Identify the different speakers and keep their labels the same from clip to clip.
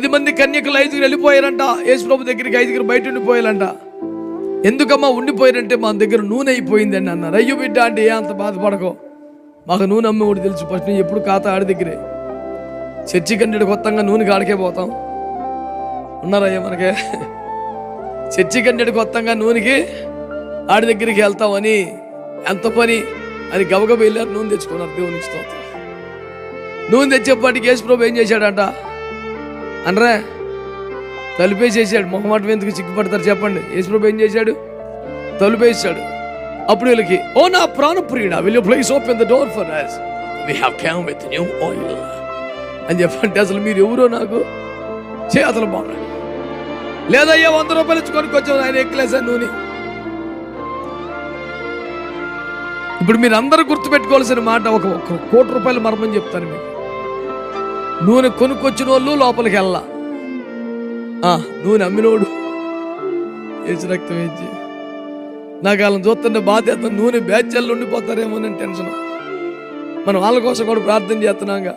Speaker 1: 10 మంది కన్యకులు 5 వెళ్ళిపోయారంట. యేసుప్రభు దగ్గరికి 5 బయట ఉండిపోయారంట. ఎందుకమ్మా ఉండిపోయారంటే మా దగ్గర నూనె అయిపోయిందండి అన్నారు. అయ్యో బిడ్డ అంటే ఏ అంత బాధపడకో, మాకు నూనె అమ్మ కూడా తెలుసు. ఫస్ట్ నేను ఎప్పుడు ఖాతా ఆడి దగ్గరే, చర్చి కంటే కొత్తగా నూనె కాడికే పోతాం. ఉన్నారయ్యా మనకే చర్చి కంటే కొత్తగా నూనెకి ఆడి దగ్గరికి వెళ్తామని ఎంత పని అని గబగబ వెళ్ళారు. నూనె తెచ్చుకున్నారు. దేవునికి స్తోత్రం. నూనె తెచ్చేపాటికి యేసుప్రభు ఏం చేశాడంట అనరా, తలుపేసేసాడు. మొహమాటం ఎందుకు సిగ్గుపడతారు చెప్పండి. యేసుప్రభు ఏం చేశాడు? తలుపేసాడు. అప్పుడు వీళ్ళకి, ఓ నా ప్రాణప్రియుడా, will you please open the door for us, we have come with new oil అని చెప్పంటే, అసలు మీరు ఎవరో నాకు చేతలు బాగున్నాడు. లేదయ్యా 100 రూపాయలు ఇచ్చి కొనుక్కొచ్చావు, ఆయన ఎక్కలేసాను నూనె. ఇప్పుడు మీరు అందరూ గుర్తుపెట్టుకోవాల్సిన మాట, ఒక ₹1,00,00,000 మర్మని చెప్తాను మీకు. నూనె కొనుక్కొచ్చిన వాళ్ళు లోపలికి వెళ్ళా, నూనె అమ్మినోడు ఏసు రక్తం వేసి నాకు వాళ్ళని చూస్తుంటే బాధ్యత. నూనె బ్యాచ్యాలు ఉండిపోతారేమోనని టెన్షన్. మనం వాళ్ళ కోసం కూడా ప్రార్థన చేస్తున్నాగా.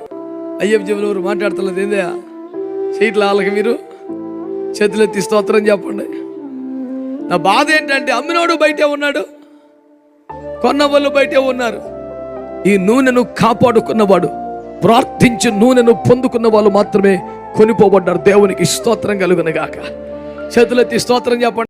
Speaker 1: అయ్యప్ప చెవులు ఎవరు మాట్లాడుతున్నది ఏందయ్యా, సీట్ల వాళ్ళకి మీరు చేతులు ఎత్తి స్తోత్రం చెప్పండి. నా బాధ ఏంటంటే అమ్మినోడు బయటే ఉన్నాడు, కొన్న వాళ్ళు బయటే ఉన్నారు. ఈ నూనెను కాపాడుకున్నవాడు, ప్రార్థించి నూనెను పొందుకున్న వాళ్ళు మాత్రమే కొనిపోబడ్డారు. దేవునికి స్తోత్రం కలుగును గాక. చేతులెత్తి స్తోత్రం చెప్పండి.